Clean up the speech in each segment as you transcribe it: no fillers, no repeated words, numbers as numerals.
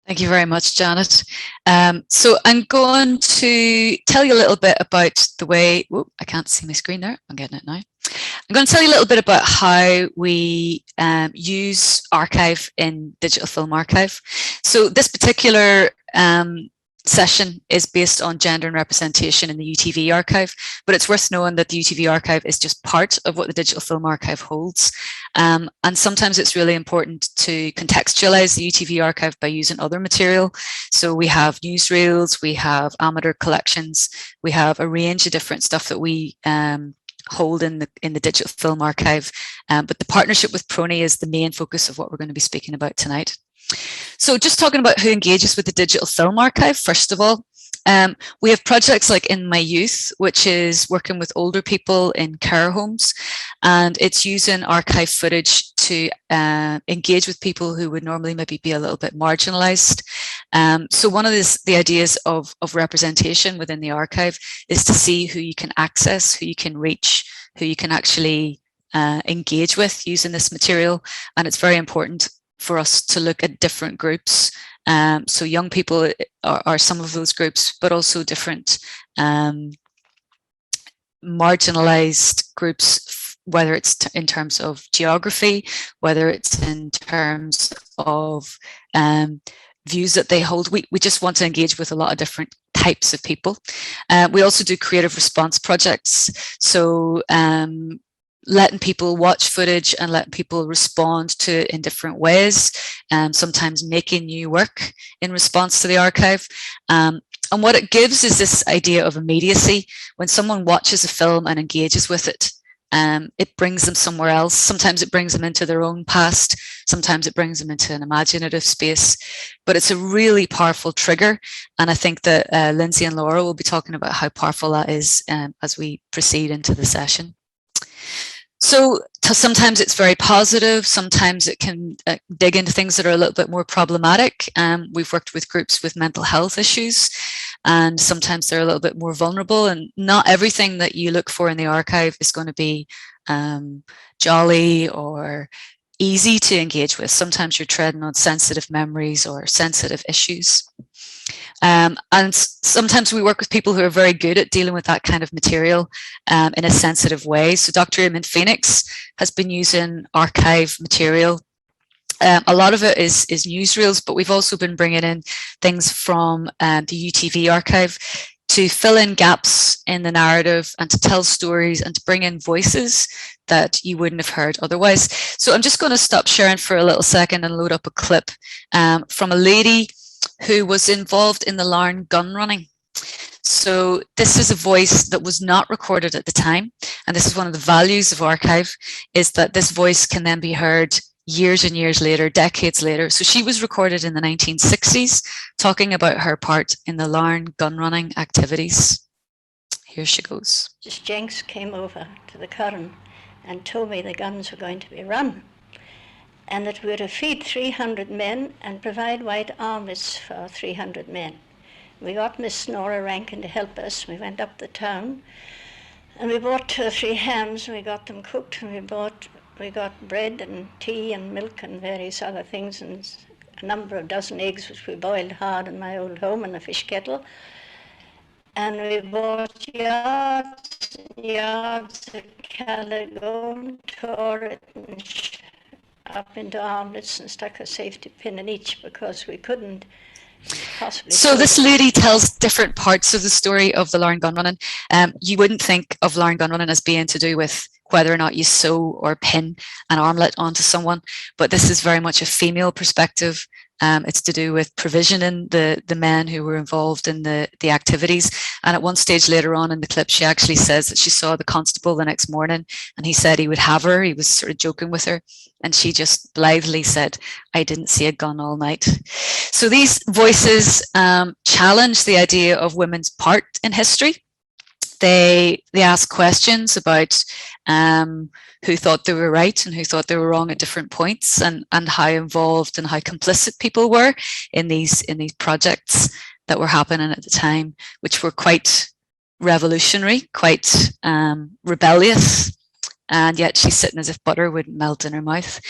Thank you very much, Janet. So I'm going to tell you a little bit about the way, I can't see my screen there, I'm getting it now. I'm going to tell you a little bit about how we use archive in Digital Film Archive. So this particular session is based on gender and representation in the UTV archive, but it's worth knowing that the UTV archive is just part of what the Digital Film Archive holds. And sometimes it's really important to contextualize the UTV archive by using other material. So we have newsreels, we have amateur collections, we have a range of different stuff that we hold in the Digital Film Archive. But the partnership with PRONI is the main focus of what we're going to be speaking about tonight. So just talking about who engages with the Digital Film Archive, first of all, we have projects like In My Youth, which is working with older people in care homes, and it's using archive footage to engage with people who would normally maybe be a little bit marginalized. So one of the ideas of representation within the archive is to see who you can access, who you can reach, who you can actually engage with using this material, and it's very important for us to look at different groups. So young people are some of those groups, but also different marginalized groups, whether it's in terms of geography, whether it's in terms of views that they hold. We just want to engage with a lot of different types of people. We also do creative response projects. So letting people watch footage and letting people respond to it in different ways, sometimes making new work in response to the archive. And what it gives is this idea of immediacy. When someone watches a film and engages with it, it brings them somewhere else. Sometimes it brings them into their own past. Sometimes it brings them into an imaginative space. But it's a really powerful trigger. And I think that Lynsey and Laura will be talking about how powerful that is as we proceed into the session. So sometimes it's very positive, sometimes it can dig into things that are a little bit more problematic. We've worked with groups with mental health issues, and sometimes they're a little bit more vulnerable, and not everything that you look for in the archive is going to be jolly or easy to engage with. Sometimes you're treading on sensitive memories or sensitive issues. And sometimes we work with people who are very good at dealing with that kind of material in a sensitive way. So Dr. Eamon Phoenix has been using archive material. A lot of it is newsreels, but we've also been bringing in things from the UTV archive to fill in gaps in the narrative and to tell stories and to bring in voices that you wouldn't have heard otherwise. So I'm just going to stop sharing for a little second and load up a clip from a lady who was involved in the Larne gun running. So this is a voice that was not recorded at the time, and this is one of the values of archive, is that this voice can then be heard years and years later, decades later. So she was recorded in the 1960s, talking about her part in the Larne gun running activities. Here she goes. Just Jenks came over to the Curran and told me the guns were going to be run, and that we were to feed 300 men and provide white armlets for 300 men. We got Miss Nora Rankin to help us. We went up the town, and we bought 2 or 3 hams, and we got them cooked, and we got bread and tea and milk and various other things, and a number of dozen eggs, which we boiled hard in my old home in a fish kettle. And we bought yards and yards of calico, tore it and up into armlets and stuck a safety pin in each, because we couldn't possibly. So this lady tells different parts of the story of the Larne gun running. You wouldn't think of Larne gun running as being to do with whether or not you sew or pin an armlet onto someone, but this is very much a female perspective. It's to do with provisioning the men who were involved in the activities. And at one stage later on in the clip, she actually says that she saw the constable the next morning and he said he would have her. He was sort of joking with her. And she just blithely said, "I didn't see a gun all night." So these voices challenge the idea of women's part in history. They ask questions about who thought they were right and who thought they were wrong at different points, and how involved and how complicit people were in these projects that were happening at the time, which were quite revolutionary, quite rebellious. And yet she's sitting as if butter wouldn't melt in her mouth.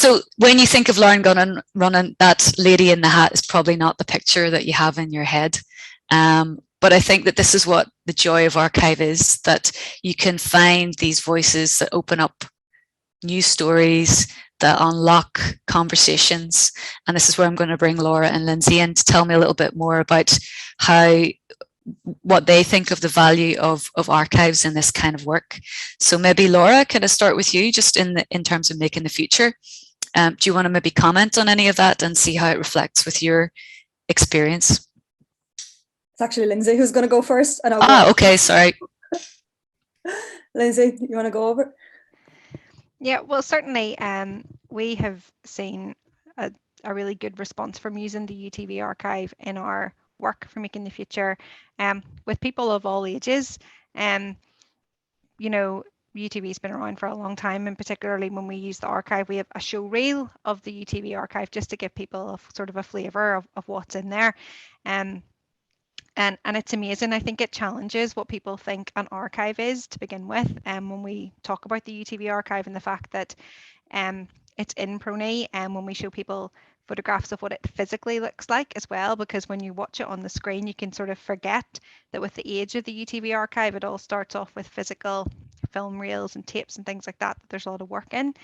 So when you think of Lauren Gunnan running, that lady in the hat is probably not the picture that you have in your head. But I think that this is what the joy of archive is, that you can find these voices that open up new stories, that unlock conversations. And this is where I'm going to bring Laura and Lynsey in to tell me a little bit more about what they think of the value of archives in this kind of work. So maybe Laura, can I start with you just in terms of making the future? Do you want to maybe comment on any of that and see how it reflects with your experience? It's actually Lynsey who's going to go first. And I'll go okay, sorry. Lynsey, you want to go over? Yeah, well, certainly we have seen a really good response from using the UTV archive in our work for Making the Future with people of all ages. You know, UTV's been around for a long time, and particularly when we use the archive, we have a show reel of the UTV archive just to give people sort of a flavour of what's in there. And it's amazing. I think it challenges what people think an archive is to begin with. When we talk about the UTV archive and the fact that it's in PRONI, and when we show people photographs of what it physically looks like as well, because when you watch it on the screen, you can sort of forget that with the age of the UTV archive, it all starts off with physical film reels and tapes and things like that there's a lot of work in.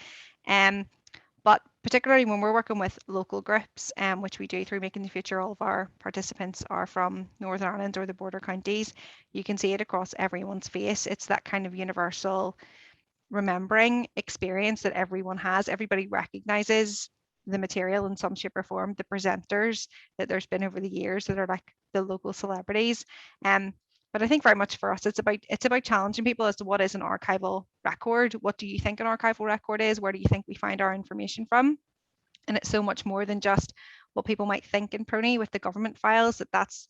But particularly when we're working with local groups, which we do through Making the Future, all of our participants are from Northern Ireland or the border counties, you can see it across everyone's face. It's that kind of universal remembering experience that everyone has. Everybody recognises the material in some shape or form, the presenters that there's been over the years that are like the local celebrities. But I think very much for us, it's about challenging people as to what is an archival record. What do you think an archival record is? Where do you think we find our information from? And it's so much more than just what people might think in PRONI with the government files, that's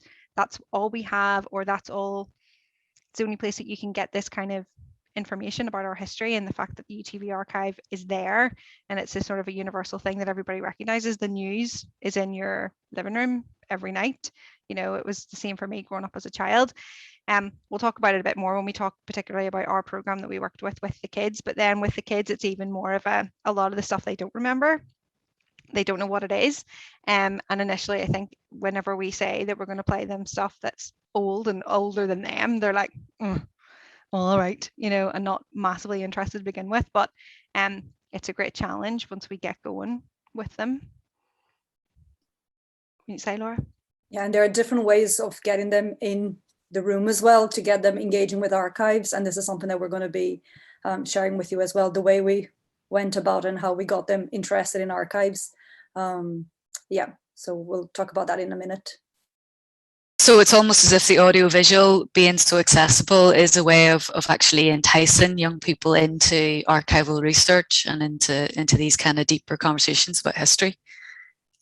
all we have, or it's the only place that you can get this kind of information about our history. And the fact that the UTV archive is there, and it's a sort of a universal thing that everybody recognizes. The news is in your living room every night. You know, it was the same for me growing up as a child. We'll talk about it a bit more when we talk particularly about our program that we worked with the kids. But then with the kids, it's even more of a lot of the stuff they don't remember. They don't know what it is. And initially, I think whenever we say that we're going to play them stuff that's old and older than them, they're like, all right, you know, and not massively interested to begin with. But it's a great challenge once we get going with them. Can you say, Laura? Yeah, and there are different ways of getting them in the room as well to get them engaging with archives. And this is something that we're going to be sharing with you as well, the way we went about and how we got them interested in archives. Yeah, so we'll talk about that in a minute. So it's almost as if the audiovisual being so accessible is a way of actually enticing young people into archival research and into these kind of deeper conversations about history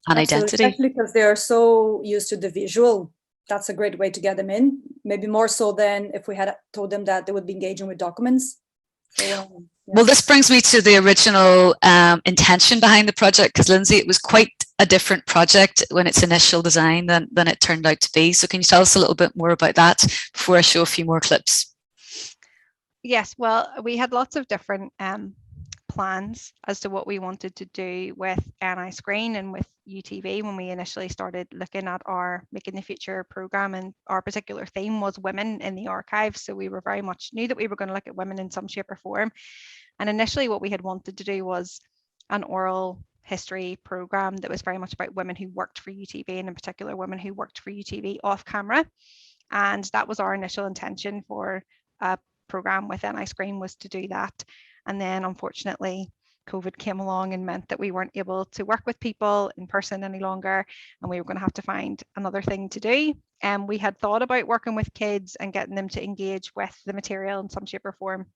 and identity. Especially because they are so used to the visual. That's a great way to get them in, maybe more so than if we had told them that they would be engaging with documents. So, yeah. Well, this brings me to the original intention behind the project, because Lynsey, it was quite a different project when its initial design than it turned out to be. So can you tell us a little bit more about that before I show a few more clips? Yes, well, we had lots of different plans as to what we wanted to do with NI Screen and with UTV when we initially started looking at our Making the Future program, and our particular theme was women in the archives. So we were very much knew that we were going to look at women in some shape or form. And initially what we had wanted to do was an oral history program that was very much about women who worked for UTV, and in particular women who worked for UTV off camera. And that was our initial intention for a program with NI Screen, was to do that. And then unfortunately, COVID came along and meant that we weren't able to work with people in person any longer, and we were going to have to find another thing to do. And we had thought about working with kids and getting them to engage with the material in some shape or form,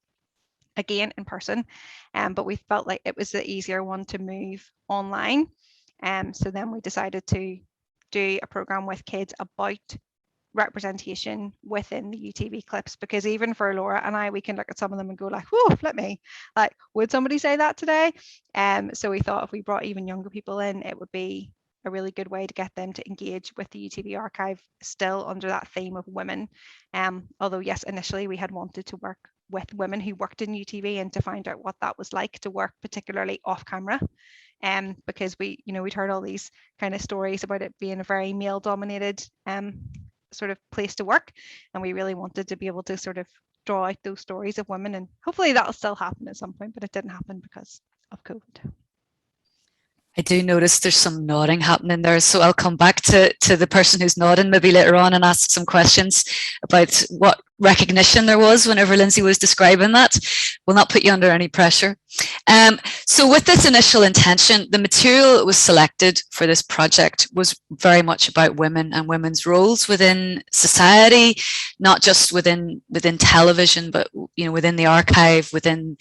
again in person, but we felt like it was the easier one to move online. So then we decided to do a program with kids about representation within the UTV clips, because even for Laura and I, we can look at some of them and go like, whoa, let me, like, would somebody say that today? So we thought if we brought even younger people in, it would be a really good way to get them to engage with the UTV archive, still under that theme of women. Although yes, initially we had wanted to work with women who worked in UTV and to find out what that was like to work particularly off camera because we'd heard all these kind of stories about it being a very male dominated sort of place to work, and we really wanted to be able to sort of draw out those stories of women, and hopefully that'll still happen at some point, but it didn't happen because of COVID. I do notice there's some nodding happening there, so I'll come back to the person who's nodding maybe later on and ask some questions about what recognition there was whenever Lynsey was describing that. We'll not put you under any pressure. So with this initial intention, the material that was selected for this project was very much about women and women's roles within society, not just within television, but within the archive, within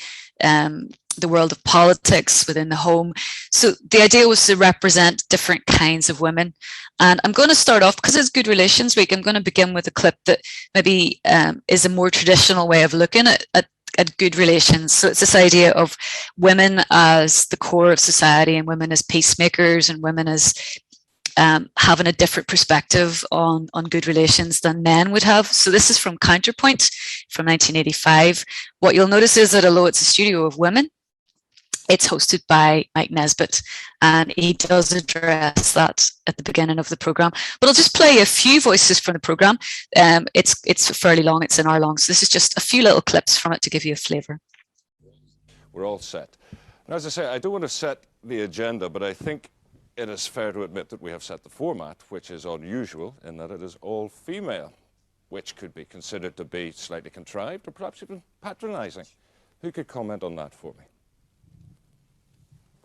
the world of politics, within the home. So the idea was to represent different kinds of women. And I'm going to start off, because it's Good Relations Week, I'm going to begin with a clip that maybe is a more traditional way of looking at good relations. So it's this idea of women as the core of society, and women as peacemakers, and women as having a different perspective on good relations than men would have. So this is from Counterpoint from 1985. What you'll notice is that although it's a studio of women, it's hosted by Mike Nesbitt, and he does address that at the beginning of the programme. But I'll just play a few voices from the programme. It's fairly long, it's an hour long, so this is just a few little clips from it to give you a flavour. We're all set. And as I say, I don't want to set the agenda, but I think it is fair to admit that we have set the format, which is unusual in that it is all female, which could be considered to be slightly contrived or perhaps even patronising. Who could comment on that for me?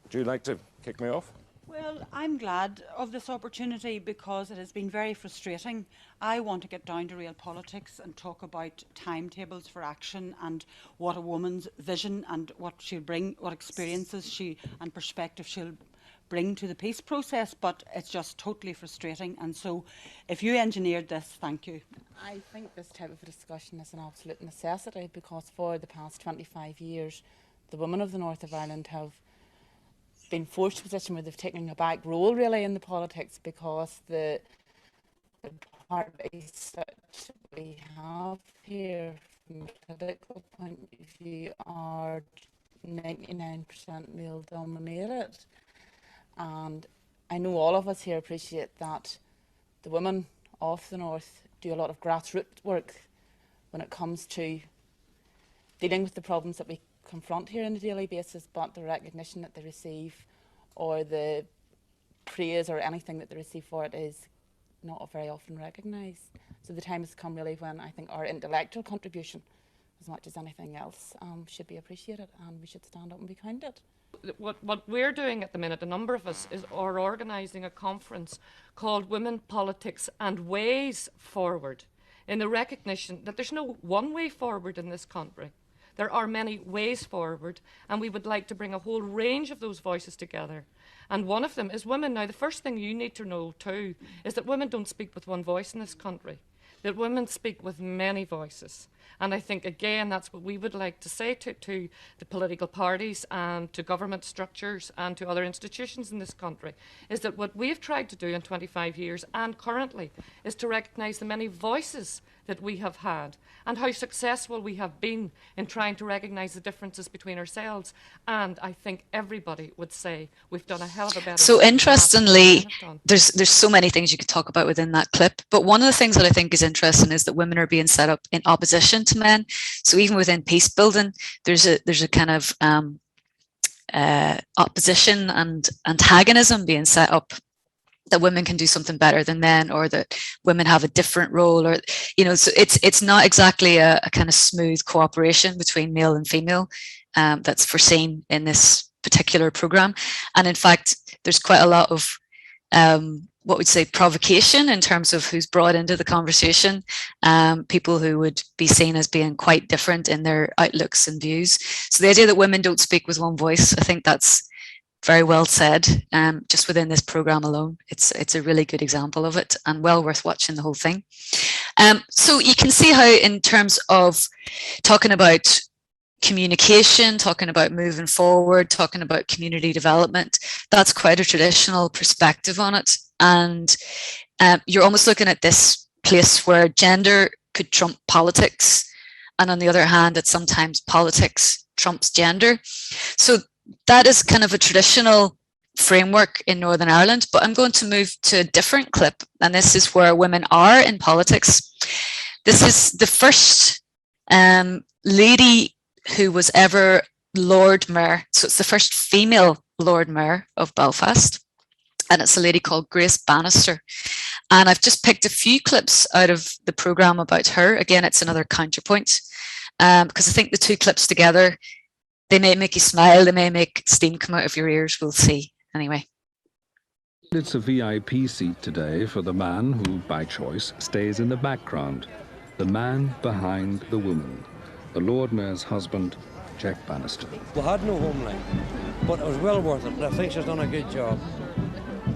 Would you like to kick me off? Well, I'm glad of this opportunity because it has been very frustrating. I want to get down to real politics and talk about timetables for action and what a woman's vision and what she'll bring, what experiences and perspective she'll bring to the peace process, but it's just totally frustrating. And so if you engineered this, thank you. I think this type of a discussion is an absolute necessity because for the past 25 years, the women of the north of Ireland have been forced to a position where they've taken a back role really in the politics because the parties that we have here from a political point of view are 99% male dominated. And I know all of us here appreciate that the women of the north do a lot of grassroots work when it comes to dealing with the problems that we confront here on a daily basis, but the recognition that they receive or the praise or anything that they receive for it is not very often recognised. So the time has come really when I think our intellectual contribution, as much as anything else, should be appreciated and we should stand up and be counted. What we're doing at the minute, a number of us, are organising a conference called Women, Politics and Ways Forward, in the recognition that there's no one way forward in this country. There are many ways forward, and we would like to bring a whole range of those voices together. And one of them is women. Now, the first thing you need to know, too, is that women don't speak with one voice in this country, that women speak with many voices. And I think, again, that's what we would like to say to the political parties and to government structures and to other institutions in this country, is that what we've tried to do in 25 years and currently is to recognise the many voices that we have had and how successful we have been in trying to recognise the differences between ourselves. And I think everybody would say we've done a hell of a better job. So interestingly, there's so many things you could talk about within that clip, but one of the things that I think is interesting is that women are being set up in opposition to men. So even within peace building, there's a kind of opposition and antagonism being set up, that women can do something better than men, or that women have a different role, or so it's not exactly a kind of smooth cooperation between male and female that's foreseen in this particular program. And in fact, there's quite a lot of what we'd say provocation in terms of who's brought into the conversation, people who would be seen as being quite different in their outlooks and views. So the idea that women don't speak with one voice, I think that's very well said. Just within this program alone, it's a really good example of it, and well worth watching the whole thing. So you can see how, in terms of talking about communication, talking about moving forward, talking about community development, that's quite a traditional perspective on it. And you're almost looking at this place where gender could trump politics, and on the other hand, that sometimes politics trumps gender. So that is kind of a traditional framework in Northern Ireland, but I'm going to move to a different clip, and this is where women are in politics. This is the first lady who was ever Lord Mayor, so it's the first female Lord Mayor of Belfast, and it's a lady called Grace Bannister. And I've just picked a few clips out of the programme about her. Again, it's another counterpoint, because I think the two clips together, they may make you smile, they may make steam come out of your ears, we'll see. Anyway. It's a VIP seat today for the man who, by choice, stays in the background. The man behind the woman. The Lord Mayor's husband, Jack Bannister. We had no home line, but it was well worth it. I think she's done a good job.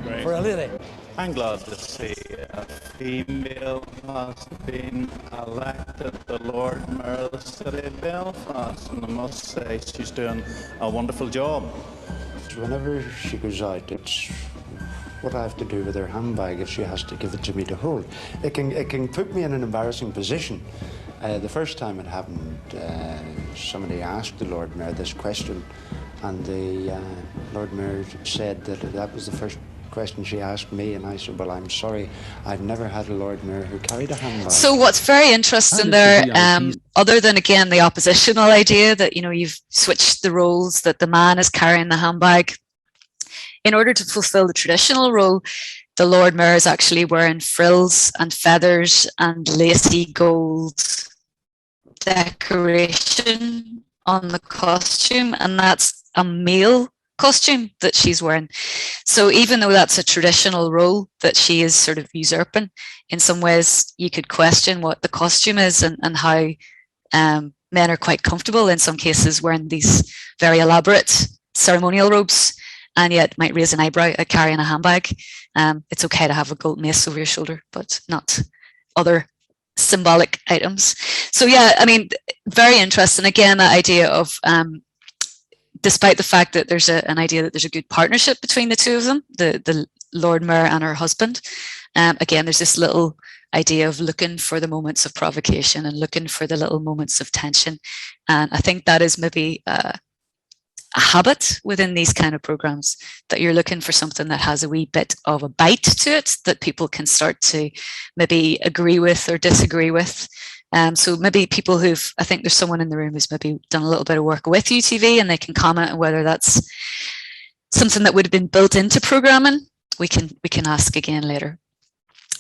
Great. For a lady. I'm glad to see a female has been elected the Lord Mayor of the City of Belfast, and I must say she's doing a wonderful job. Whenever she goes out, it's what I have to do with her handbag if she has to give it to me to hold. It can put me in an embarrassing position. The first time it happened, somebody asked the Lord Mayor this question, and the Lord Mayor said that was the first question she asked me, and I said, well, I'm sorry, I've never had a Lord Mayor who carried a handbag. So what's very interesting there, other than again the oppositional idea that, you know, you've switched the roles, that the man is carrying the handbag, in order to fulfill the traditional role, the Lord Mayor is actually wearing frills and feathers and lacy gold decoration on the costume, and that's a male costume that she's wearing. So even though that's a traditional role that she is sort of usurping, in some ways you could question what the costume is, and how men are quite comfortable in some cases wearing these very elaborate ceremonial robes, and yet might raise an eyebrow at carrying a handbag. It's okay to have a gold mace over your shoulder, but not other symbolic items. So yeah, I mean, very interesting. Again, that idea of, despite the fact that there's an idea that there's a good partnership between the two of them, the Lord Mayor and her husband, again, there's this little idea of looking for the moments of provocation and looking for the little moments of tension. And I think that is maybe a habit within these kind of programs, that you're looking for something that has a wee bit of a bite to it that people can start to maybe agree with or disagree with. So maybe people who've, I think there's someone in the room who's maybe done a little bit of work with UTV, and they can comment on whether that's something that would have been built into programming. We can ask again later.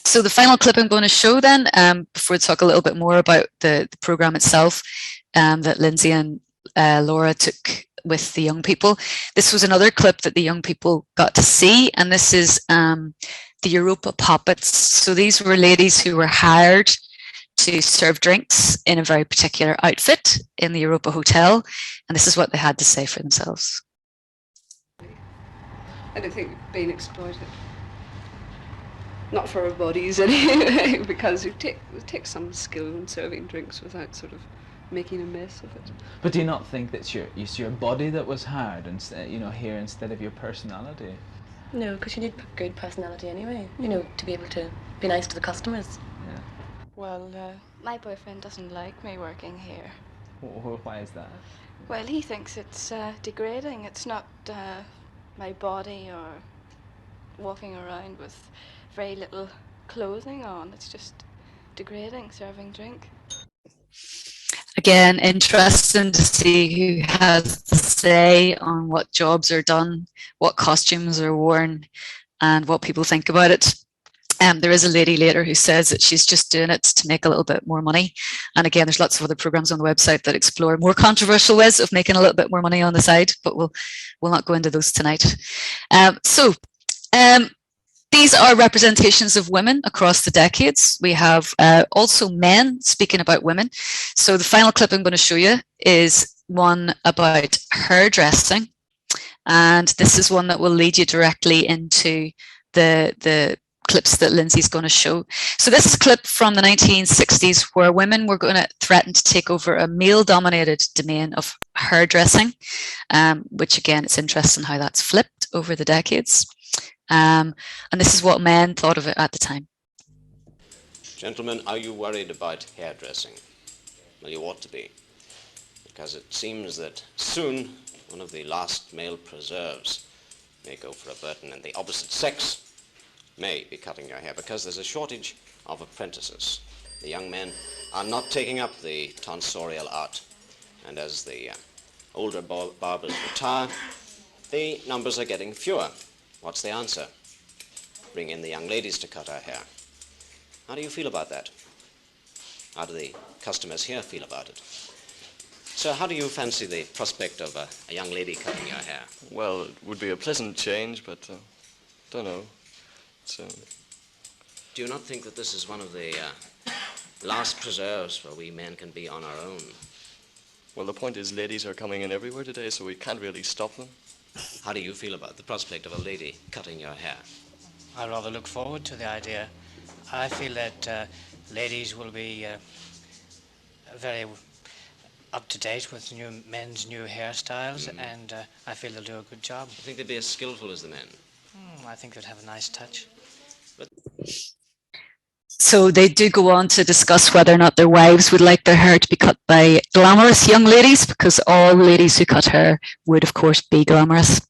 So the final clip I'm going to show then, before we talk a little bit more about the program itself, that Lynsey and Laura took with the young people. This was another clip that the young people got to see, and this is the Europa Puppets. So these were ladies who were hired to serve drinks in a very particular outfit in the Europa Hotel, and this is what they had to say for themselves. I don't think we've been exploited. Not for our bodies anyway, because it takes some skill in serving drinks without sort of making a mess of it. But do you not think that it's your body that was hard, instead, you know, here instead of your personality? No, because you need good personality anyway, you know, to be able to be nice to the customers. Yeah. Well, my boyfriend doesn't like me working here. Why is that? Well, he thinks it's degrading. It's not my body or walking around with very little clothing on. It's just degrading, serving drink. Again, interesting to see who has the say on what jobs are done, what costumes are worn, and what people think about it. There is a lady later who says that she's just doing it to make a little bit more money. And again, there's lots of other programs on the website that explore more controversial ways of making a little bit more money on the side, but we'll not go into those tonight. These are representations of women across the decades. We have also men speaking about women. So the final clip I'm going to show you is one about hairdressing. And this is one that will lead you directly into the clips that Lynsey's going to show. So this is a clip from the 1960s where women were going to threaten to take over a male-dominated domain of hairdressing, which again, it's interesting how that's flipped over the decades. And this is what men thought of it at the time. Gentlemen, are you worried about hairdressing? Well, you ought to be, because it seems that soon one of the last male preserves may go for a burden, and the opposite sex may be cutting your hair, because there's a shortage of apprentices. The young men are not taking up the tonsorial art, and as the older barbers retire, the numbers are getting fewer. What's the answer? Bring in the young ladies to cut our hair. How do you feel about that? How do the customers here feel about it? So how do you fancy the prospect of a young lady cutting your hair? Well, it would be a pleasant change, but don't know. Do you not think that this is one of the last preserves where we men can be on our own? Well, the point is ladies are coming in everywhere today, so we can't really stop them. How do you feel about the prospect of a lady cutting your hair? I rather look forward to the idea. I feel that ladies will be very up to date with men's new hairstyles, and I feel they'll do a good job. I think they'd be as skillful as the men. I think they'd have a nice touch. So they do go on to discuss whether or not their wives would like their hair to be cut by glamorous young ladies, because all ladies who cut hair would, of course, be glamorous.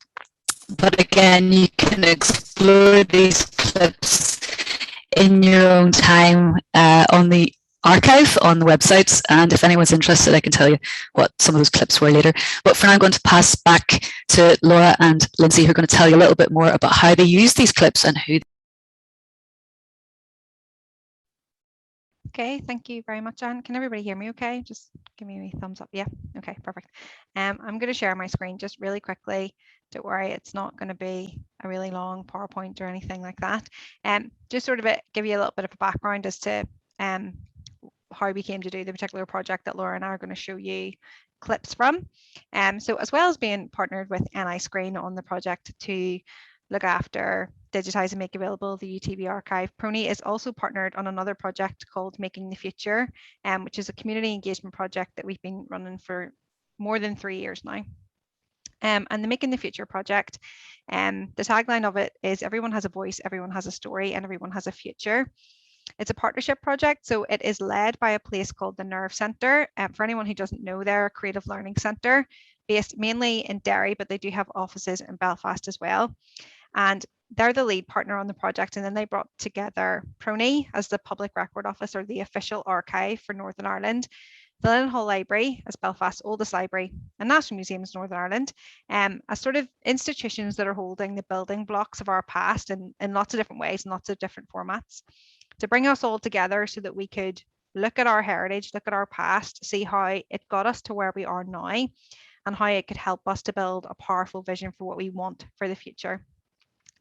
But again, you can explore these clips in your own time on the archive on the websites, and if anyone's interested, I can tell you what some of those clips were later. But for now, I'm going to pass back to Laura and Lynsey, who are going to tell you a little bit more about how they use these clips and who. Okay, thank you very much, Anne. Can everybody hear me okay? Just give me a thumbs up. Yeah, okay, perfect. I'm going to share my screen just really quickly. Don't worry, it's not going to be a really long PowerPoint or anything like that. Just sort of give you a little bit of a background as to how we came to do the particular project that Laura and I are going to show you clips from. So as well as being partnered with NI Screen on the project to look after, digitise and make available the UTV archive, PRONI is also partnered on another project called Making the Future, which is a community engagement project that we've been running for more than 3 years now. And the Making the Future project, the tagline of it is everyone has a voice, everyone has a story, and everyone has a future. It's a partnership project, so it is led by a place called the Nerve Centre. For anyone who doesn't know, they're a creative learning centre based mainly in Derry, but they do have offices in Belfast as well. And they're the lead partner on the project, and then they brought together PRONI as the public record office, or the official archive for Northern Ireland, the Leadenhall Library as Belfast's oldest library, and National Museums Northern Ireland, as sort of institutions that are holding the building blocks of our past in lots of different ways and lots of different formats, to bring us all together so that we could look at our heritage, look at our past, see how it got us to where we are now, and how it could help us to build a powerful vision for what we want for the future.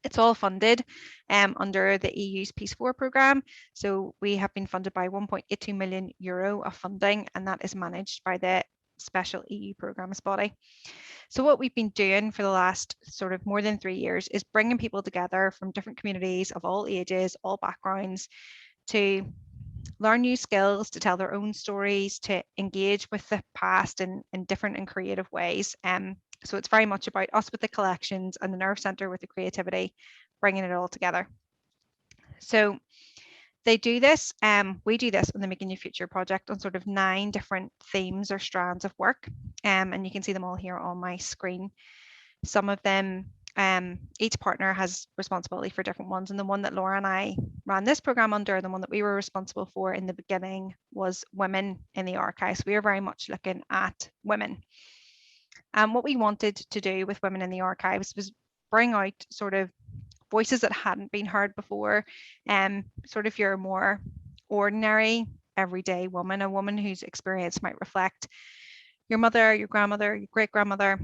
It's all funded under the EU's Peace 4 programme. So we have been funded by €1.82 million of funding, and that is managed by the special EU programmes body. So what we've been doing for the last sort of more than 3 years is bringing people together from different communities of all ages, all backgrounds, to learn new skills, to tell their own stories, to engage with the past in different and creative ways. So it's very much about us with the collections and the Nerve Centre with the creativity, bringing it all together. So they do this, we do this on the Making Your Future project on sort of 9 different themes or strands of work. And you can see them all here on my screen. Some of them, each partner has responsibility for different ones. And the one that Laura and I ran this program under, the one that we were responsible for in the beginning, was women in the archives. We are very much looking at women. And what we wanted to do with women in the archives was bring out sort of voices that hadn't been heard before, sort of your more ordinary, everyday woman, a woman whose experience might reflect your mother, your grandmother, your great-grandmother,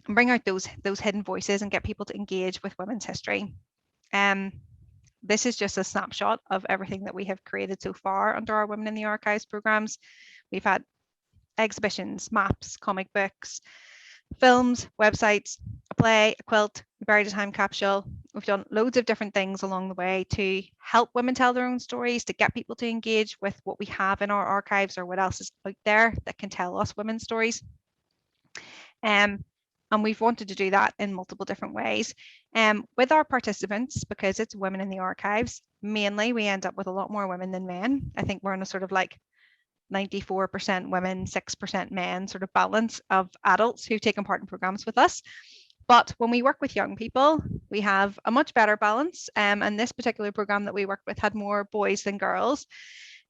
and bring out those hidden voices and get people to engage with women's history. This is just a snapshot of everything that we have created so far under our Women in the Archives programs. We've had exhibitions, maps, comic books, films, websites, a play, a quilt, we buried a time capsule. We've done loads of different things along the way to help women tell their own stories, to get people to engage with what we have in our archives or what else is out there that can tell us women's stories. And we've wanted to do that in multiple different ways. With our participants, because it's women in the archives, mainly we end up with a lot more women than men. I think we're in a sort of like 94% women, 6% men sort of balance of adults who've taken part in programs with us. But when we work with young people, we have a much better balance. And this particular program that we worked with had more boys than girls.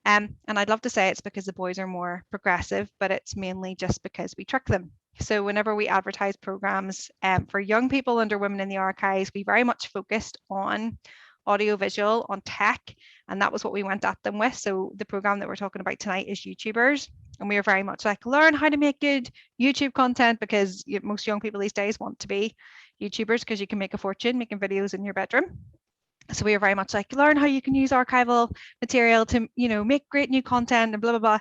And I'd love to say it's because the boys are more progressive, but it's mainly just because we trick them. So whenever we advertise programs for young people under Women in the Archives, we very much focused on audiovisual, on tech, and that was what we went at them with. So the program that we're talking about tonight is YouTubers, and we are very much like, learn how to make good YouTube content, because most young people these days want to be YouTubers because you can make a fortune making videos in your bedroom. So we are very much like, learn how you can use archival material to, make great new content and blah, blah, blah,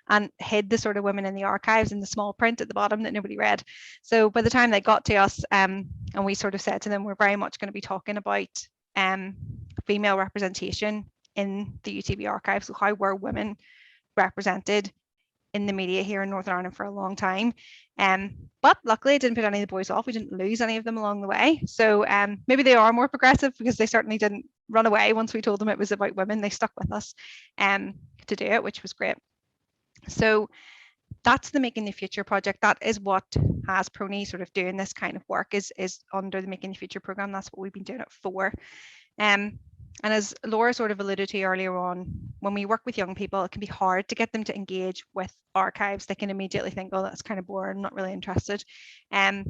and hid the sort of Women in the Archives in the small print at the bottom that nobody read. So by the time they got to us, and we sort of said to them, we're very much going to be talking about female representation in the UTV archives. So how were women represented in the media here in Northern Ireland for a long time? But luckily it didn't put any of the boys off. We didn't lose any of them along the way. So maybe they are more progressive, because they certainly didn't run away once we told them it was about women. They stuck with us to do it, which was great. So that's the Making the Future project. That is what has PRONI sort of doing this kind of work, is under the Making the Future program. That's what we've been doing it for. And as Laura sort of alluded to earlier on, when we work with young people, it can be hard to get them to engage with archives. They can immediately think, oh, that's kind of boring, I'm not really interested. An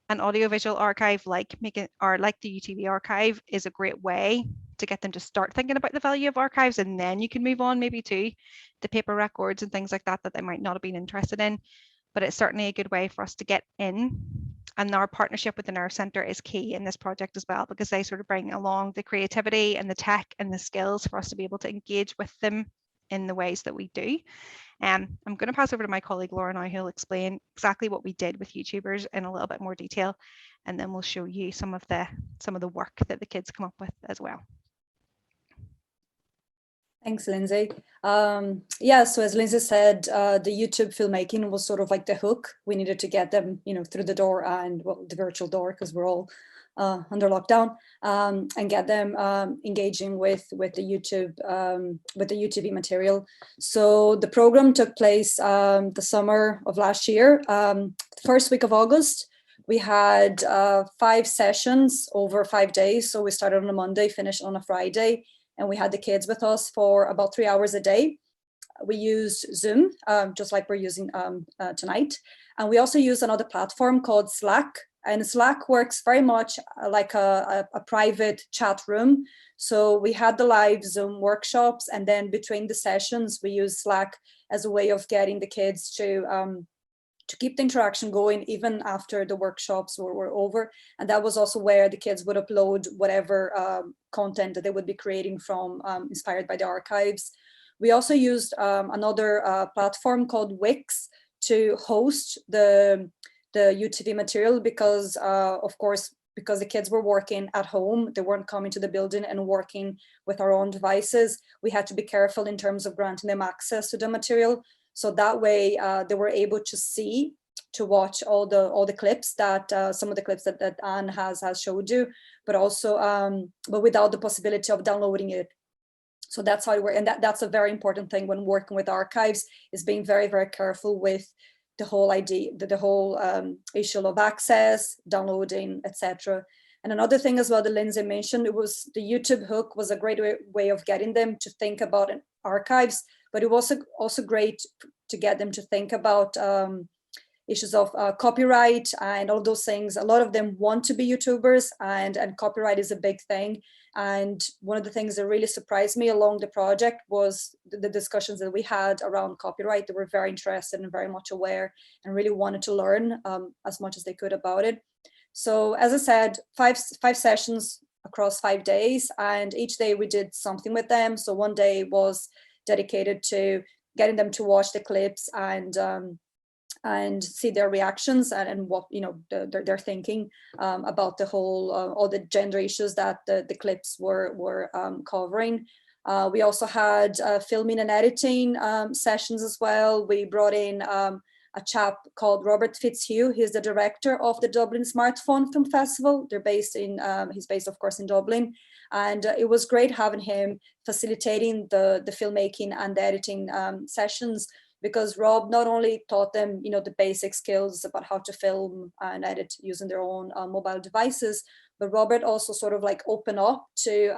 audiovisual archive like the UTV archive is a great way to get them to start thinking about the value of archives, and then you can move on maybe to the paper records and things like that they might not have been interested in. But it's certainly a good way for us to get in. And our partnership with the Nerve Centre is key in this project as well, because they sort of bring along the creativity and the tech and the skills for us to be able to engage with them in the ways that we do. I'm going to pass over to my colleague Laura now, who'll explain exactly what we did with YouTubers in a little bit more detail, and then we'll show you some of the work that the kids come up with as well. Thanks, Lynsey. So as Lynsey said, the YouTube filmmaking was sort of like the hook. We needed to get them, through the door, and the virtual door, because we're all under lockdown, and get them engaging with the UTV material. So the program took place the summer of last year. The first week of August, we had 5 sessions over 5 days. So we started on a Monday, finished on a Friday. And we had the kids with us for about 3 hours a day. We used Zoom, just like we're using tonight. And we also use another platform called Slack. And Slack works very much like a private chat room. So we had the live Zoom workshops, and then between the sessions, we use Slack as a way of getting the kids to keep the interaction going even after the workshops were over. And that was also where the kids would upload whatever content that they would be creating from inspired by the archives. We also used another platform called Wix to host the UTV material, because of course, because the kids were working at home, they weren't coming to the building and working with our own devices. We had to be careful in terms of granting them access to the material. So that way they were able to watch all the clips that some of the clips that Anne has showed you, but also but without the possibility of downloading it. So that's how it works, and that's a very important thing when working with archives, is being very, very careful with the whole idea, the whole issue of access, downloading, etc. And another thing as well that Lynsey mentioned, it was the YouTube hook was a great way of getting them to think about archives, but it was also great to get them to think about issues of copyright and all those things. A lot of them want to be YouTubers, and copyright is a big thing. And one of the things that really surprised me along the project was the discussions that we had around copyright. They were very interested and very much aware, and really wanted to learn as much as they could about it. So as I said, five sessions across 5 days, and each day we did something with them. So one day was dedicated to getting them to watch the clips and see their reactions and what they're thinking about the whole all the gender issues that the clips were covering. We also had filming and editing sessions as well. We brought in a chap called Robert Fitzhugh. He's the director of the Dublin Smartphone Film Festival. They're based in, he's based of course in Dublin. And it was great having him facilitating the filmmaking and the editing sessions, because Rob not only taught them, you know, the basic skills about how to film and edit using their own mobile devices, but Robert also sort of like opened up to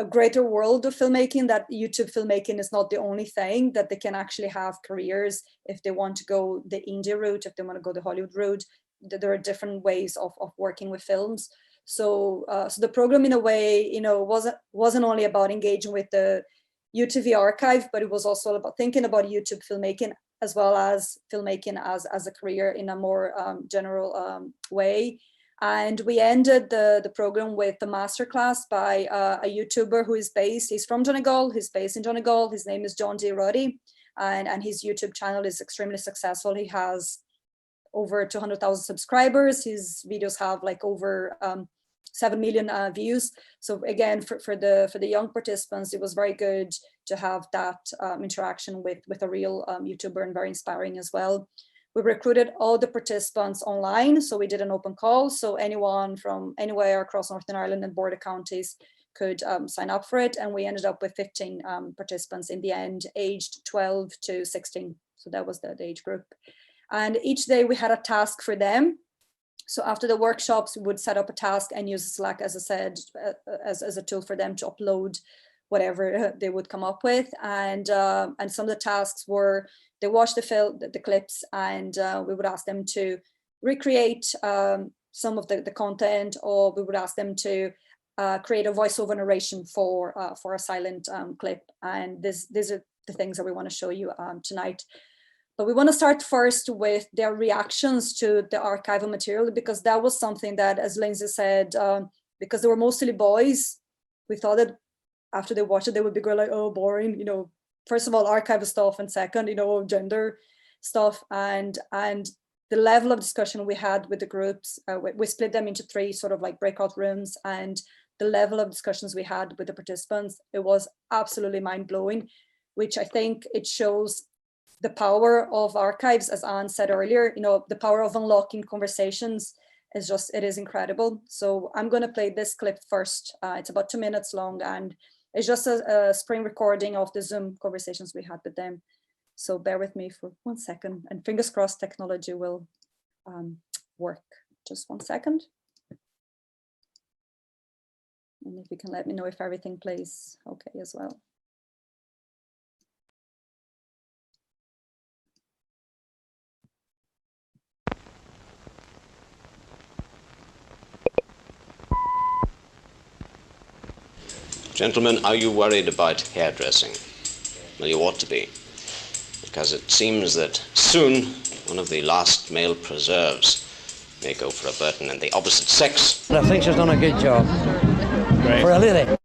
a greater world of filmmaking, that YouTube filmmaking is not the only thing, that they can actually have careers if they want to go the indie route, if they want to go the Hollywood route. There are different ways of working with films. So so the program, in a way, you know, wasn't only about engaging with the UTV archive, but it was also about thinking about YouTube filmmaking as well as filmmaking as a career in a more general way. And we ended the program with a masterclass by a YouTuber who is he's from Donegal, he's based in Donegal. His name is John D. Roddy, and his YouTube channel is extremely successful. He has over 200,000 subscribers. His videos have like over 7 million views. So again, for the young participants, it was very good to have that interaction with a real YouTuber, and very inspiring as well. We recruited all the participants online, so we did an open call, so anyone from anywhere across Northern Ireland and border counties could sign up for it, and we ended up with 15 participants in the end, aged 12 to 16. So that was the age group. And each day we had a task for them. So after the workshops, we would set up a task and use Slack, as I said, as a tool for them to upload whatever they would come up with. And some of the tasks were, they watched the clips, and we would ask them to recreate some of the content, or we would ask them to create a voiceover narration for a silent clip. And these are the things that we want to show you tonight. But we want to start first with their reactions to the archival material, because that was something that, as Lynsey said, because they were mostly boys, we thought that after they watched it, they would be going like, oh, boring, you know, first of all, archival stuff, and second, you know, gender stuff. And the level of discussion we had with the groups, we split them into 3 sort of like breakout rooms, and the level of discussions we had with the participants, it was absolutely mind-blowing, which I think it shows the power of archives, as Ann said earlier. You know, the power of unlocking conversations is just, it is incredible. So I'm going to play this clip first. It's about 2 minutes long, and it's just a screen recording of the Zoom conversations we had with them. So bear with me for 1 second, and fingers crossed technology will work. Just 1 second. And if you can let me know if everything plays okay as well. Gentlemen, are you worried about hairdressing? Well, you ought to be, because it seems that soon one of the last male preserves may go for a Burton in the opposite sex. I think she's done a good job for a lady.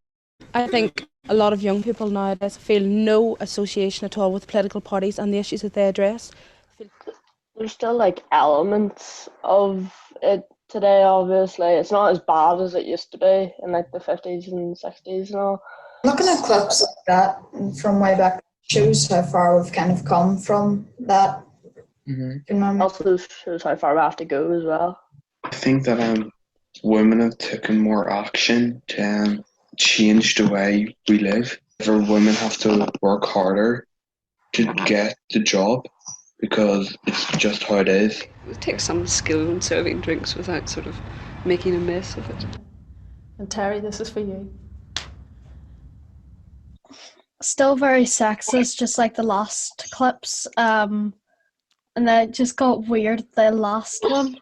I think a lot of young people nowadays feel no association at all with political parties and the issues that they address. There's still like elements of it today, obviously. It's not as bad as it used to be in like the 50s and 60s and all. Looking at clips like that from way back shows how far we've kind of come from that. Also shows how far we have to go as well. I think that women have taken more action to change the way we live. For women have to work harder to get the job, because it's just how it is. It takes some skill in serving drinks without sort of making a mess of it. And Terry, this is for you. Still very sexist, just like the last clips. And then it just got weird, the last one.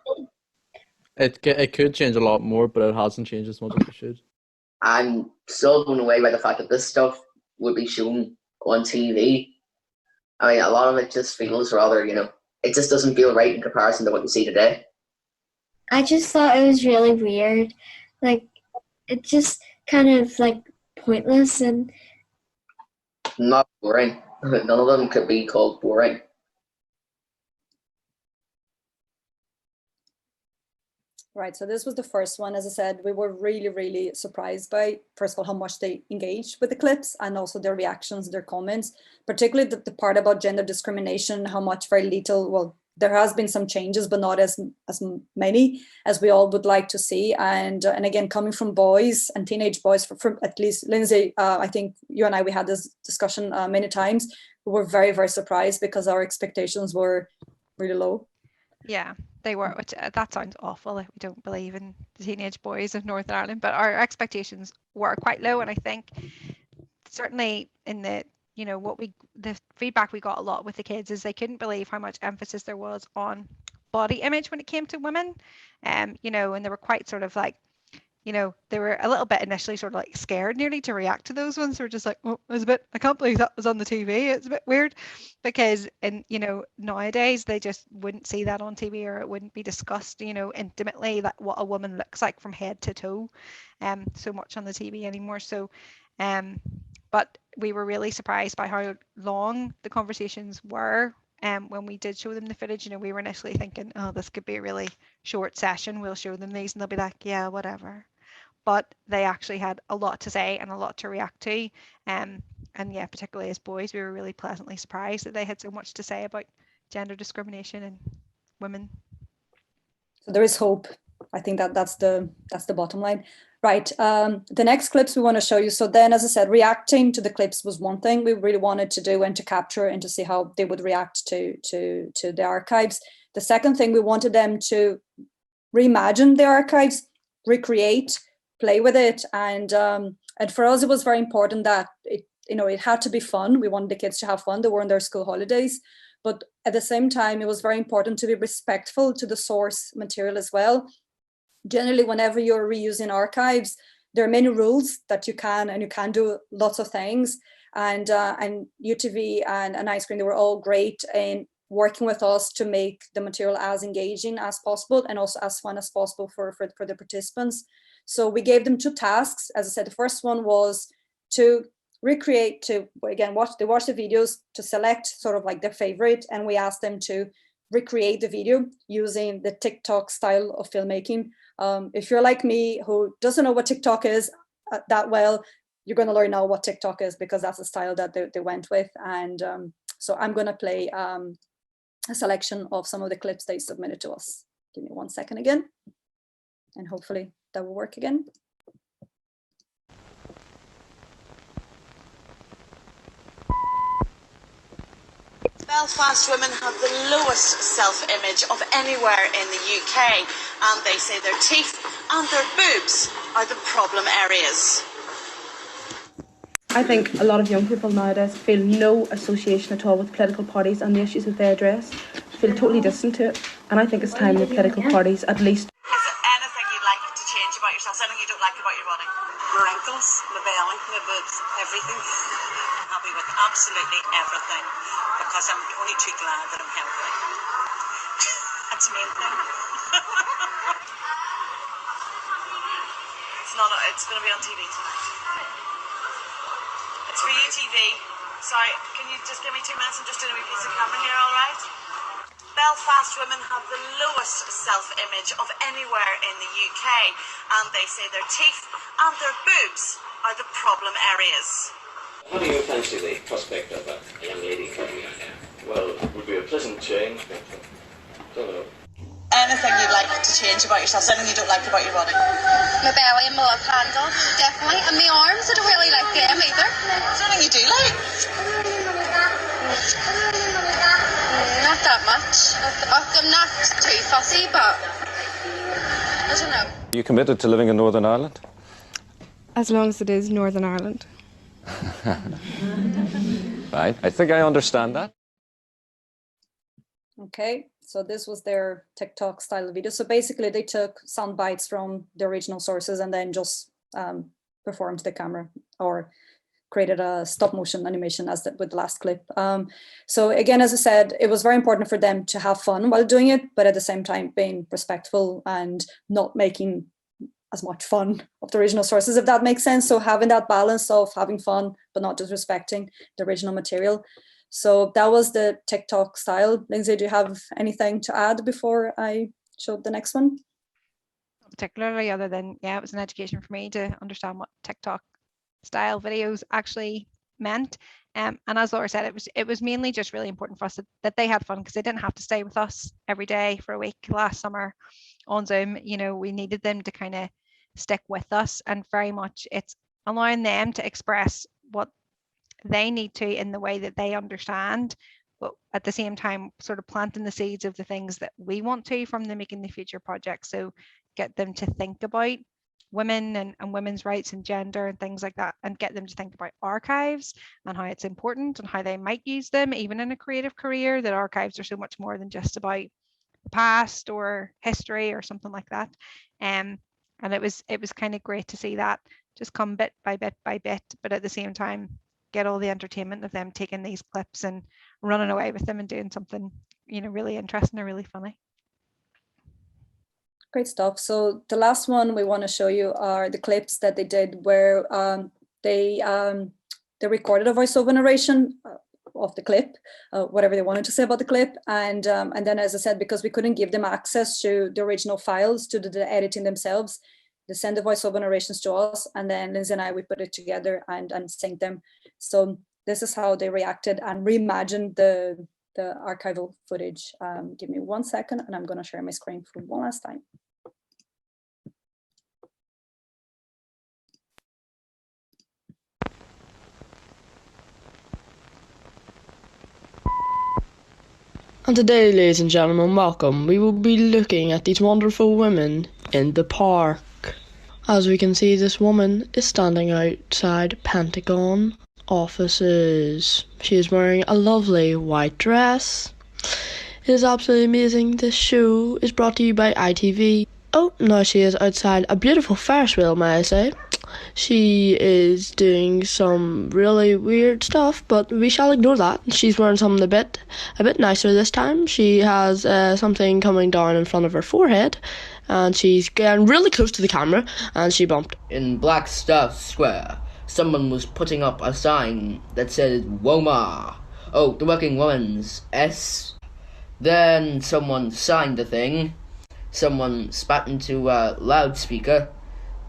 It could change a lot more, but it hasn't changed as much as it should. I'm still blown away by the fact that this stuff would be shown on TV. I mean, a lot of it just feels rather, you know, it just doesn't feel right in comparison to what you see today. I just thought it was really weird. Like, it just kind of like pointless and not boring. None of them could be called boring. Right, so this was the first one. As I said, we were really, really surprised by, first of all, how much they engaged with the clips, and also their reactions, their comments, particularly the part about gender discrimination, how much very little, well, there has been some changes, but not as many as we all would like to see. And again, coming from boys and teenage boys, from at least Lynsey, I think you and I, we had this discussion many times. we were very, very surprised because our expectations were really low. Yeah, they were, which that sounds awful if we don't believe in the teenage boys of Northern Ireland, but our expectations were quite low. And I think certainly in the, you know, the feedback we got a lot with the kids is they couldn't believe how much emphasis there was on body image when it came to women. You know, and they were quite sort of like, you know, they were a little bit initially sort of like scared nearly to react to those ones. They were just like, oh, it was a bit, I can't believe that was on the TV. It's a bit weird because, and you know, nowadays they just wouldn't see that on TV, or it wouldn't be discussed, you know, intimately, that what a woman looks like from head to toe, so much on the TV anymore. So, but we were really surprised by how long the conversations were. When we did show them the footage, you know, we were initially thinking, oh, this could be a really short session. We'll show them these and they'll be like, yeah, whatever. But they actually had a lot to say and a lot to react to. And yeah, particularly as boys, we were really pleasantly surprised that they had so much to say about gender discrimination and women. So there is hope. I think that's the bottom line. Right. The next clips we want to show you. So then, as I said, reacting to the clips was one thing we really wanted to do and to capture and to see how they would react to the archives. The second thing, we wanted them to reimagine the archives, recreate, play with it, and for us it was very important that it had to be fun. We wanted the kids to have fun. They were on their school holidays, but at the same time it was very important to be respectful to the source material as well. Generally, whenever you're reusing archives, there are many rules that you can do lots of things, and UTV and NI Screen, they were all great in working with us to make the material as engaging as possible and also as fun as possible for the participants. So we gave them 2 tasks. As I said, the first one was to recreate, to again watch the videos, to select sort of like their favorite, and we asked them to recreate the video using the TikTok style of filmmaking. If you're like me, who doesn't know what TikTok is that well, you're going to learn now what TikTok is, because that's the style that they went with. And so I'm going to play a selection of some of the clips they submitted to us. Give me 1 second again, and hopefully that will work again. Belfast women have the lowest self-image of anywhere in the UK, and they say their teeth and their boobs are the problem areas. I think a lot of young people nowadays feel no association at all with political parties and the issues that they address, feel totally distant to it, and I think it's time the political parties at least. Is there anything you'd like to change about yourself? Anything you don't like about your body? My wrinkles, my belly, my boobs, everything. I'm happy with absolutely everything, because I'm only too glad that I'm healthy. That's the main thing. It's going to be on TV tonight. It's for UTV. Sorry, can you just give me 2 minutes? I'm just doing a wee piece of camera here, all right? Belfast women have the lowest self-image of anywhere in the UK, and they say their teeth and their boobs are the problem areas. How do you fancy the prospect of a young lady cutting your hair? Well, it would be a pleasant change, but don't know. Anything you'd like to change about yourself? Anything you don't like about your body? My belly and my love handle, definitely. And my arms, I don't really like them either. Is there anything you do like? Not that much. I'm not too fussy, but I don't know. Are you committed to living in Northern Ireland? As long as it is Northern Ireland. Right, I think I understand that. Okay, so this was their TikTok style video. So basically they took sound bites from the original sources and then just performed to the camera, or created a stop motion animation as with the last clip. So again, as I said, it was very important for them to have fun while doing it, but at the same time being respectful and not making as much fun of the original sources, if that makes sense. So having that balance of having fun, but not disrespecting the original material. So that was the TikTok style. Lynsey, do you have anything to add before I show the next one? Particularly, other than, yeah, it was an education for me to understand what TikTok style videos actually meant. And as Laura said, it was mainly just really important for us that they had fun, because they didn't have to stay with us every day for a week last summer on Zoom. You know, we needed them to kind of stick with us, and very much it's allowing them to express what they need to in the way that they understand, but at the same time sort of planting the seeds of the things that we want to from the Making the Future project. So get them to think about women and women's rights and gender and things like that, and get them to think about archives and how it's important and how they might use them even in a creative career, that archives are so much more than just about the past or history or something like that. And it was kind of great to see that just come bit by bit by bit, but at the same time get all the entertainment of them taking these clips and running away with them and doing something, you know, really interesting or really funny. Great stuff. So the last one we want to show you are the clips that they did where they recorded a voiceover narration of the clip, whatever they wanted to say about the clip, and then, as I said, because we couldn't give them access to the original files to do the editing themselves, they send the voiceover narrations to us, and then Lynsey and I, we put it together and synced them. So this is how they reacted and reimagined the archival footage. Give me 1 second, and I'm going to share my screen for one last time. And today, ladies and gentlemen, welcome. We will be looking at these wonderful women in the park. As we can see, this woman is standing outside Pentagon offices. She is wearing a lovely white dress. It is absolutely amazing. This show is brought to you by ITV. Oh, now she is outside a beautiful Ferris wheel, may I say. She is doing some really weird stuff, but we shall ignore that. She's wearing something a bit nicer this time. She has something coming down in front of her forehead, and she's getting really close to the camera, and she bumped. In Blackstuff Square, someone was putting up a sign that said WOMA. Oh, the Working Woman's S. Then someone signed the thing. Someone spat into a loudspeaker.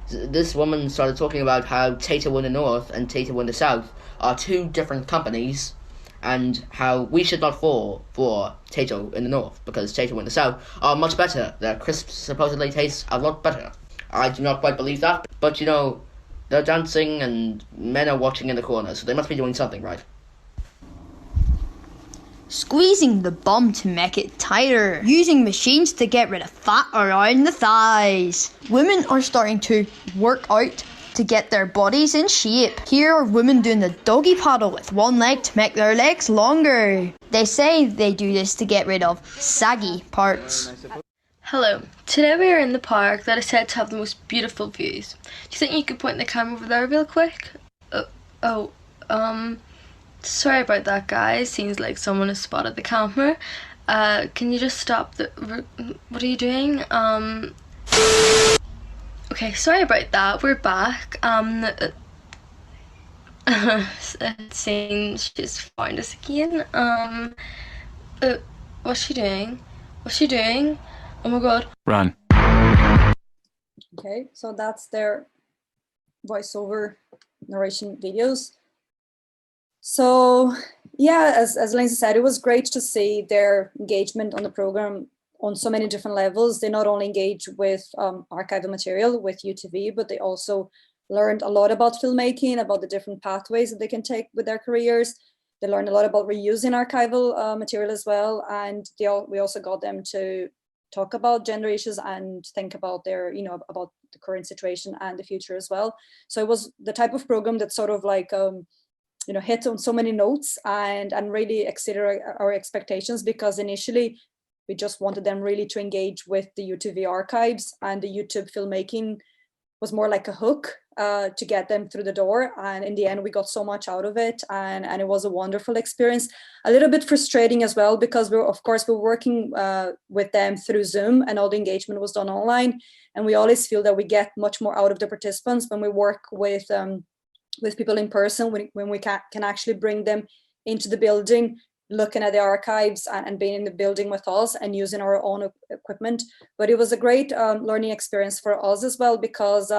This woman started talking about how Tato in the North and Tato in the South are two different companies, and how we should not fall for Tato in the North, because Tato in the South are much better. Their crisps supposedly taste a lot better. I do not quite believe that, but you know, they're dancing and men are watching in the corner, so they must be doing something right. Squeezing the bum to make it tighter. Using machines to get rid of fat around the thighs. Women are starting to work out to get their bodies in shape. Here are women doing the doggy paddle with one leg to make their legs longer. They say they do this to get rid of saggy parts. Hello, today we are in the park that is said to have the most beautiful views. Do you think you could point the camera over there real quick? Sorry about that, guys. Seems like someone has spotted the camera. Can you just stop the... What are you doing? Okay, sorry about that. We're back. It seems she's found us again. What's she doing? What's she doing? Oh my god. Run. Okay, so that's their voiceover narration videos. So yeah, as Lynsey said, it was great to see their engagement on the program on so many different levels. They not only engage with archival material with UTV, but they also learned a lot about filmmaking, about the different pathways that they can take with their careers. They learned a lot about reusing archival material as well, and we also got them to talk about gender issues and think about their, about the current situation and the future as well. So it was the type of program that sort of like hit on so many notes and really exceeded our expectations, because initially we just wanted them really to engage with the UTV archives, and the YouTube filmmaking was more like a hook to get them through the door. And in the end, we got so much out of it, and it was a wonderful experience. A little bit frustrating as well, because we're working with them through Zoom, and all the engagement was done online. And we always feel that we get much more out of the participants when we work with people in person, when we can actually bring them into the building, looking at the archives and being in the building with us and using our own equipment. But it was a great learning experience for us as well, because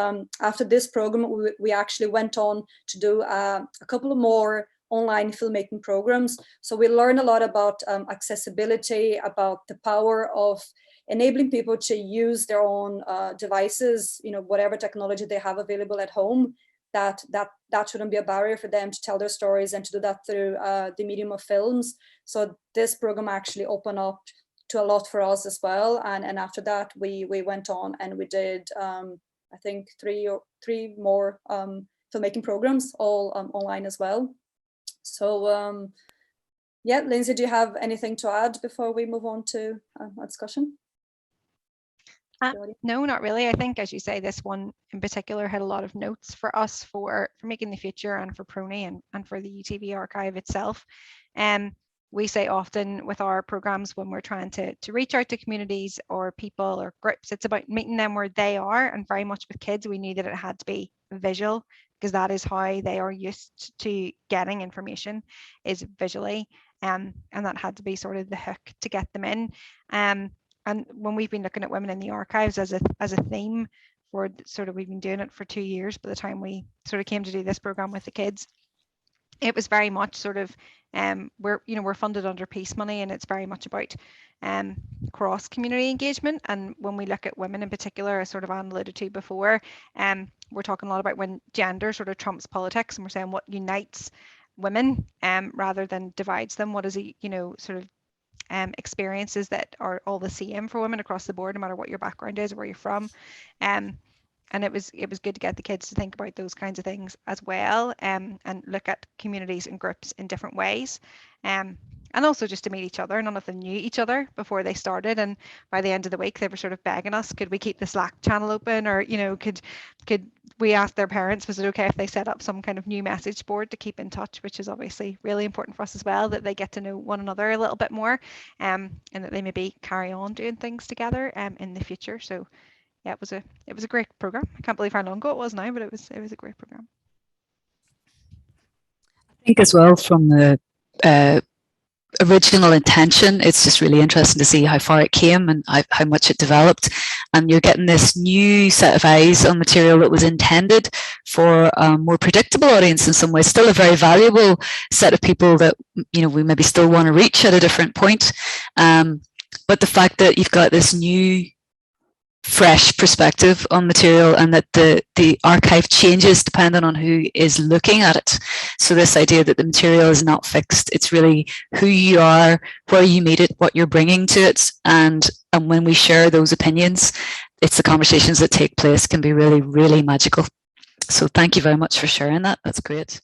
after this program, we actually went on to do a couple of more online filmmaking programs. So we learned a lot about accessibility, about the power of enabling people to use their own devices, whatever technology they have available at home, that shouldn't be a barrier for them to tell their stories and to do that through the medium of films. So this program actually opened up to a lot for us as well. And after that, we went on and we did, I think, three more filmmaking programs, all online as well. So yeah, Lynsey, do you have anything to add before we move on to a discussion? No, not really. I think, as you say, this one in particular had a lot of notes for us for Making the Future and for PRONI and for the UTV archive itself. We say often with our programs when we're trying to reach out to communities or people or groups, it's about meeting them where they are. And very much with kids, we knew that it had to be visual, because that is how they are used to getting information, is visually. And that had to be sort of the hook to get them in. And when we've been looking at women in the archives as a theme for sort of, we've been doing it for 2 years by the time we sort of came to do this program with the kids, it was very much sort of we're funded under peace money, and it's very much about cross community engagement. And when we look at women in particular, as sort of Ann alluded to before, we're talking a lot about when gender sort of trumps politics, and we're saying what unites women rather than divides them. What is it, sort of experiences that are all the same for women across the board, no matter what your background is or where you're from. And it was good to get the kids to think about those kinds of things as well, and look at communities and groups in different ways, and also just to meet each other. None of them knew each other before they started, and by the end of the week they were sort of begging us, could we keep the Slack channel open, or could we ask their parents, was it okay if they set up some kind of new message board to keep in touch, which is obviously really important for us as well, that they get to know one another a little bit more, and that they maybe carry on doing things together in the future. So yeah, it was a great program. I can't believe how long ago it was now, but it was a great program. I think as well, from the original intention, it's just really interesting to see how far it came and how much it developed. And you're getting this new set of eyes on material that was intended for a more predictable audience in some ways, still a very valuable set of people that we maybe still want to reach at a different point. But the fact that you've got this new fresh perspective on material, and that the archive changes depending on who is looking at it. So this idea that the material is not fixed, it's really who you are, where you meet it, what you're bringing to it, and when we share those opinions, it's the conversations that take place can be really, really magical. So thank you very much for sharing that. That's great.